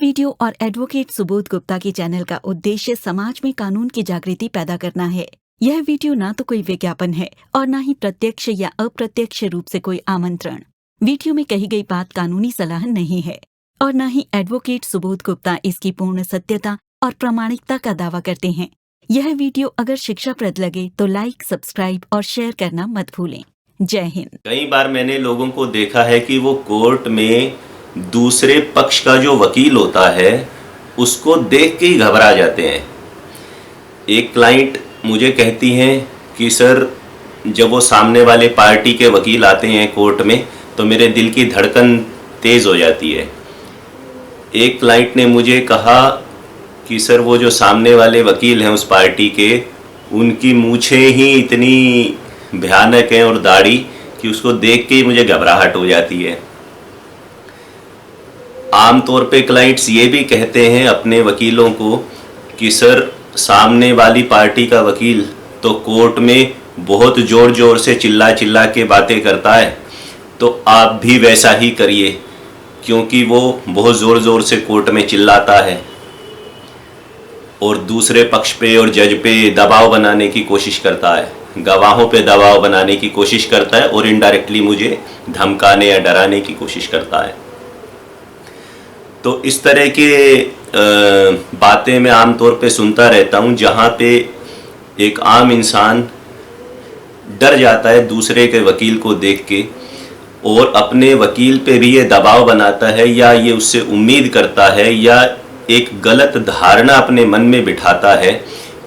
Video और advocate Subodh Gupta के channel का उद्देश्य समाज में कानून की जागृति पैदा करना है। यह वीडियो ना तो कोई विज्ञापन है और ना ही प्रत्यक्ष या अप्रत्यक्ष रूप से कोई आमंत्रण। वीडियो में कही गई बात कानूनी सलाह नहीं है और न ही एडवोकेट सुबोध गुप्ता इसकी पूर्ण सत्यता और प्रामाणिकता का दावा करते हैं। यह वीडियो अगर शिक्षाप्रद लगे तो लाइक, सब्सक्राइब और शेयर करना मत भूलें। जय हिंद। कई बार मैंने लोगों को देखा है कि वो कोर्ट में दूसरे पक्ष का जो वकील होता है उसको देख के ही घबरा जाते हैं। एक क्लाइंट मुझे कहती हैं कि सर, जब वो सामने वाले पार्टी के वकील आते हैं कोर्ट में तो मेरे दिल की धड़कन तेज़ हो जाती है। एक क्लाइंट ने मुझे कहा कि सर, वो जो सामने वाले वकील हैं उस पार्टी के, उनकी मूछें ही इतनी भयानक हैं और दाढ़ी कि उसको देख के ही मुझे घबराहट हो जाती है। आमतौर पे क्लाइंट्स ये भी कहते हैं अपने वकीलों को कि सर, सामने वाली पार्टी का वकील तो कोर्ट में बहुत ज़ोर ज़ोर से चिल्ला चिल्ला के बातें करता है, तो आप भी वैसा ही करिए, क्योंकि वो बहुत ज़ोर ज़ोर से कोर्ट में चिल्लाता है और दूसरे पक्ष पे और जज पे दबाव बनाने की कोशिश करता है, गवाहों पे दबाव बनाने की कोशिश करता है और इनडायरेक्टली मुझे धमकाने या डराने की कोशिश करता है। तो इस तरह के बातें मैं आमतौर पे सुनता रहता हूँ, जहाँ पे एक आम इंसान डर जाता है दूसरे के वकील को देख के और अपने वकील पे भी ये दबाव बनाता है या ये उससे उम्मीद करता है या एक गलत धारणा अपने मन में बिठाता है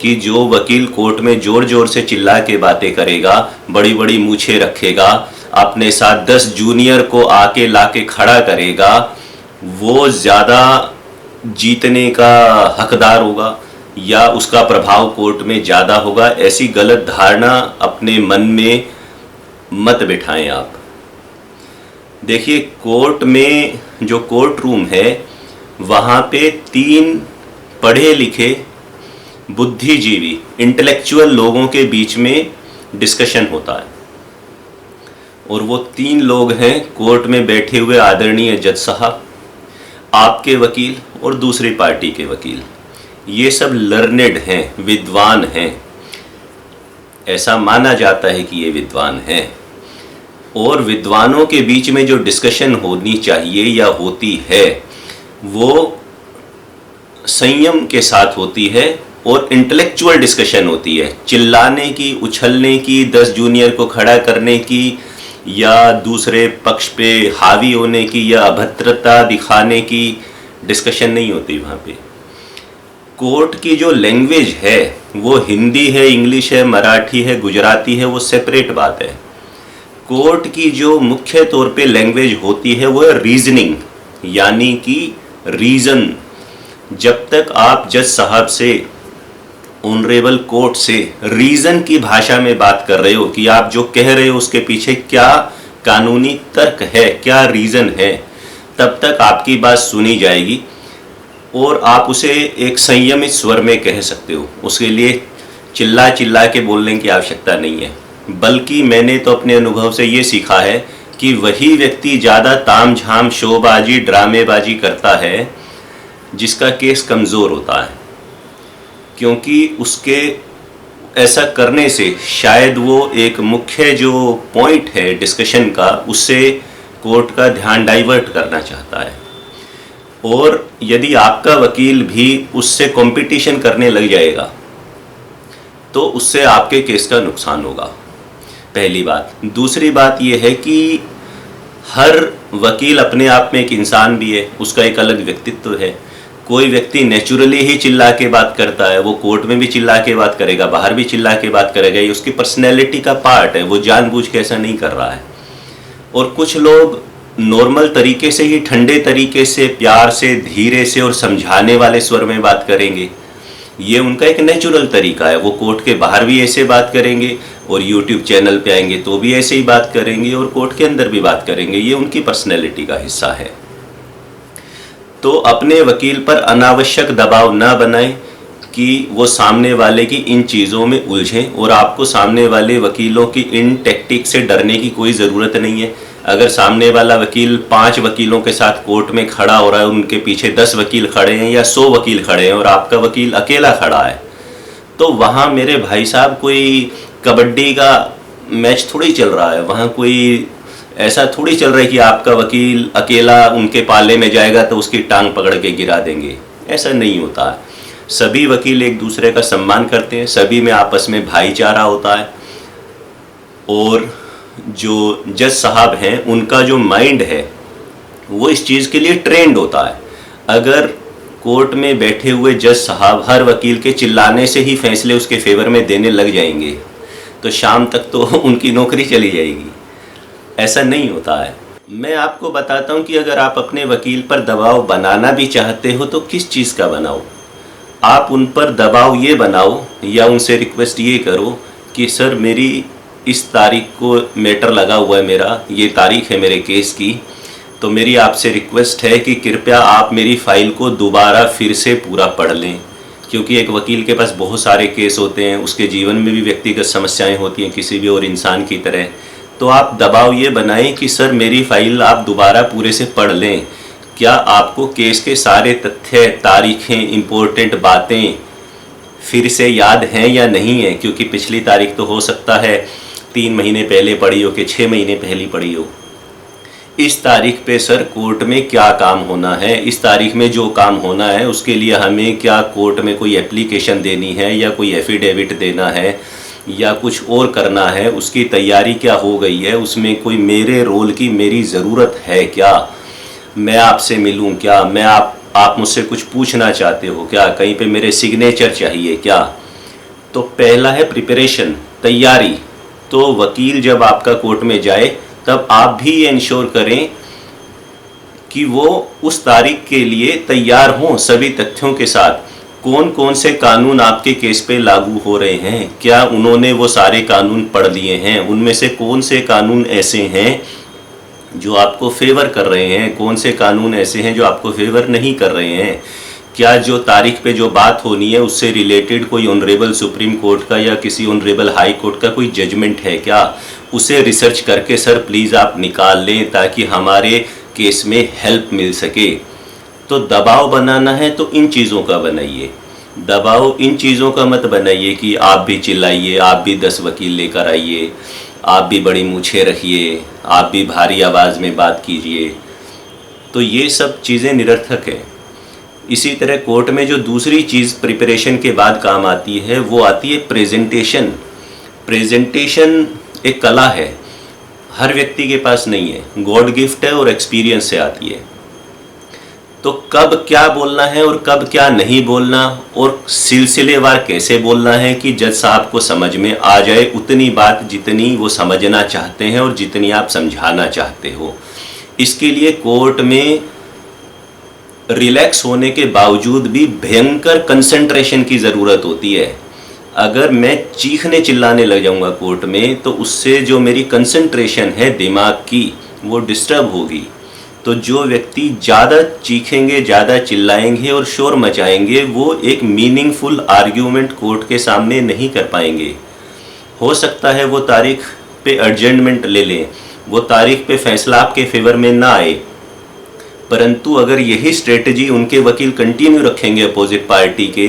कि जो वकील कोर्ट में ज़ोर ज़ोर से चिल्ला के बातें करेगा, बड़ी बड़ी मूछें रखेगा, अपने साथ 10 जूनियर को आके लाके खड़ा करेगा, वो ज़्यादा जीतने का हकदार होगा या उसका प्रभाव कोर्ट में ज़्यादा होगा। ऐसी गलत धारणा अपने मन में मत बिठाएं आप। देखिए, कोर्ट में जो कोर्ट रूम है वहाँ पे 3 पढ़े लिखे बुद्धिजीवी इंटेलेक्चुअल लोगों के बीच में डिस्कशन होता है और वो 3 लोग हैं कोर्ट में बैठे हुए आदरणीय जज साहब, आपके वकील और दूसरी पार्टी के वकील। ये सब लर्नेड हैं, विद्वान हैं, ऐसा माना जाता है कि ये विद्वान हैं और विद्वानों के बीच में जो डिस्कशन होनी चाहिए या होती है वो संयम के साथ होती है और इंटेलेक्चुअल डिस्कशन होती है। चिल्लाने की, उछलने की, 10 जूनियर को खड़ा करने की या दूसरे पक्ष पे हावी होने की या अभद्रता दिखाने की डिस्कशन नहीं होती वहाँ पे। कोर्ट की जो लैंग्वेज है वो हिंदी है, इंग्लिश है, मराठी है, गुजराती है, वो सेपरेट बात है। कोर्ट की जो मुख्य तौर पे लैंग्वेज होती है वो है रीजनिंग, यानी कि रीज़न। जब तक आप जज साहब से, ऑनरेबल कोर्ट से रीज़न की भाषा में बात कर रहे हो कि आप जो कह रहे हो उसके पीछे क्या कानूनी तर्क है, क्या रीज़न है, तब तक आपकी बात सुनी जाएगी और आप उसे एक संयमित स्वर में कह सकते हो। उसके लिए चिल्ला चिल्ला के बोलने की आवश्यकता नहीं है। बल्कि मैंने तो अपने अनुभव से ये सीखा है कि वही व्यक्ति ज़्यादा ताम झाम, शोबाजी, ड्रामेबाजी करता है जिसका केस कमज़ोर होता है, क्योंकि उसके ऐसा करने से शायद वो एक मुख्य जो पॉइंट है डिस्कशन का, उससे कोर्ट का ध्यान डाइवर्ट करना चाहता है। और यदि आपका वकील भी उससे कंपटीशन करने लग जाएगा तो उससे आपके केस का नुकसान होगा, पहली बात। दूसरी बात यह है कि हर वकील अपने आप में एक इंसान भी है, उसका एक अलग व्यक्तित्व है। कोई व्यक्ति नेचुरली ही चिल्ला के बात करता है, वो कोर्ट में भी चिल्ला के बात करेगा, बाहर भी चिल्ला के बात करेगा, ये उसकी पर्सनैलिटी का पार्ट है, वो जानबूझ के ऐसा नहीं कर रहा है। और कुछ लोग नॉर्मल तरीके से ही, ठंडे तरीके से, प्यार से, धीरे से और समझाने वाले स्वर में बात करेंगे। ये उनका एक नेचुरल तरीका है। वो कोर्ट के बाहर भी ऐसे बात करेंगे और यूट्यूब चैनल पे आएंगे तो भी ऐसे ही बात करेंगे और कोर्ट के अंदर भी बात करेंगे। ये उनकी पर्सनैलिटी का हिस्सा है। तो अपने वकील पर अनावश्यक दबाव ना बनाएं कि वो सामने वाले की इन चीज़ों में उलझें, और आपको सामने वाले वकीलों की इन टेक्टिक से डरने की कोई ज़रूरत नहीं है। अगर सामने वाला वकील 5 वकीलों के साथ कोर्ट में खड़ा हो रहा है, उनके पीछे 10 वकील खड़े हैं या 100 वकील खड़े हैं और आपका वकील अकेला खड़ा है, तो वहाँ मेरे भाई साहब कोई कबड्डी का मैच थोड़ी चल रहा है। वहाँ कोई ऐसा थोड़ी चल रहा है कि आपका वकील अकेला उनके पाले में जाएगा तो उसकी टांग पकड़ के गिरा देंगे। ऐसा नहीं होता है। सभी वकील एक दूसरे का सम्मान करते हैं, सभी में आपस में भाईचारा होता है। और जो जज साहब हैं उनका जो माइंड है वो इस चीज़ के लिए ट्रेंड होता है। अगर कोर्ट में बैठे हुए जज साहब हर वकील के चिल्लाने से ही फैसले उसके फेवर में देने लग जाएंगे तो शाम तक तो उनकी नौकरी चली जाएगी। ऐसा नहीं होता है। मैं आपको बताता हूँ कि अगर आप अपने वकील पर दबाव बनाना भी चाहते हो तो किस चीज़ का बनाओ। आप उन पर दबाव ये बनाओ या उनसे रिक्वेस्ट ये करो कि सर मेरी इस तारीख को मैटर लगा हुआ है, मेरा ये तारीख है मेरे केस की, तो मेरी आपसे रिक्वेस्ट है कि कृपया आप मेरी फ़ाइल को दोबारा फिर से पूरा पढ़ लें। क्योंकि एक वकील के पास बहुत सारे केस होते हैं, उसके जीवन में भी व्यक्तिगत समस्याएं होती हैं किसी भी और इंसान की तरह। तो आप दबाव ये बनाएं कि सर मेरी फ़ाइल आप दोबारा पूरे से पढ़ लें। क्या आपको केस के सारे तथ्य, तारीखें, इम्पोर्टेंट बातें फिर से याद हैं या नहीं है? क्योंकि पिछली तारीख तो हो सकता है 3 महीने पहले पढ़ी हो कि 6 महीने पहले पढ़ी हो। इस तारीख पे सर कोर्ट में क्या काम होना है, इस तारीख में जो काम होना है उसके लिए हमें क्या कोर्ट में कोई एप्लीकेशन देनी है या कोई एफिडेविट देना है या कुछ और करना है, उसकी तैयारी क्या हो गई है, उसमें कोई मेरे रोल की मेरी ज़रूरत है क्या, मैं आपसे मिलूं क्या, मैं आप मुझसे कुछ पूछना चाहते हो क्या, कहीं पे मेरे सिग्नेचर चाहिए क्या। तो पहला है प्रिपरेशन, तैयारी। तो वकील जब आपका कोर्ट में जाए तब आप भी ये इंश्योर करें कि वो उस तारीख के लिए तैयार हों सभी तथ्यों के साथ। कौन कौन से कानून आपके केस पे लागू हो रहे हैं, क्या उन्होंने वो सारे कानून पढ़ लिए हैं, उनमें से कौन से कानून ऐसे हैं जो आपको फेवर कर रहे हैं, कौन से कानून ऐसे हैं जो आपको फेवर नहीं कर रहे हैं। क्या जो तारीख पे जो बात होनी है उससे रिलेटेड कोई ऑनरेबल सुप्रीम कोर्ट का या किसी ऑनरेबल हाई कोर्ट का कोई जजमेंट है क्या, उसे रिसर्च करके सर प्लीज़ आप निकाल लें ताकि हमारे केस में हेल्प मिल सके। तो दबाव बनाना है तो इन चीज़ों का बनाइए। दबाव इन चीज़ों का मत बनाइए कि आप भी चिल्लाइए, आप भी 10 वकील लेकर आइए, आप भी बड़ी मूछें रखिए, आप भी भारी आवाज़ में बात कीजिए। तो ये सब चीज़ें निरर्थक हैं। इसी तरह कोर्ट में जो दूसरी चीज़ प्रिपरेशन के बाद काम आती है वो आती है प्रेजेंटेशन। प्रेजेंटेशन एक कला है, हर व्यक्ति के पास नहीं है, गॉड गिफ्ट है और एक्सपीरियंस से आती है। तो कब क्या बोलना है और कब क्या नहीं बोलना और सिलसिलेवार कैसे बोलना है कि जज साहब को समझ में आ जाए उतनी बात जितनी वो समझना चाहते हैं और जितनी आप समझाना चाहते हो। इसके लिए कोर्ट में रिलैक्स होने के बावजूद भी भयंकर कंसंट्रेशन की ज़रूरत होती है। अगर मैं चीखने चिल्लाने लग जाऊंगा कोर्ट में तो उससे जो मेरी कंसंट्रेशन है दिमाग की वो डिस्टर्ब होगी। तो जो व्यक्ति ज़्यादा चीखेंगे, ज़्यादा चिल्लाएंगे और शोर मचाएंगे वो एक मीनिंगफुल आर्ग्यूमेंट कोर्ट के सामने नहीं कर पाएंगे। हो सकता है वो तारीख पे एडजमेंट ले लें, वो तारीख पे फैसला आपके फेवर में ना आए, परंतु अगर यही स्ट्रेटजी उनके वकील कंटिन्यू रखेंगे अपोजिट पार्टी के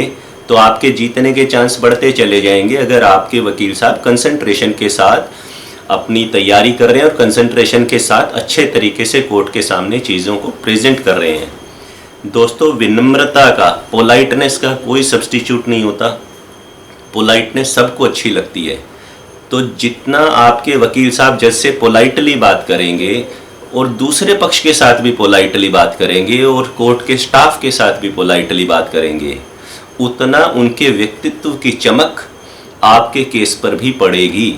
तो आपके जीतने के चांस बढ़ते चले जाएंगे। अगर आपके वकील साहब कंसंट्रेशन के साथ अपनी तैयारी कर रहे हैं और कंसंट्रेशन के साथ अच्छे तरीके से कोर्ट के सामने चीज़ों को प्रेजेंट कर रहे हैं। दोस्तों, विनम्रता का, पोलाइटनेस का कोई सब्स्टिट्यूट नहीं होता। पोलाइटनेस सबको अच्छी लगती है। तो जितना आपके वकील साहब जज से पोलाइटली बात करेंगे और दूसरे पक्ष के साथ भी पोलाइटली बात करेंगे और कोर्ट के स्टाफ के साथ भी पोलाइटली बात करेंगे, उतना उनके व्यक्तित्व की चमक आपके केस पर भी पड़ेगी।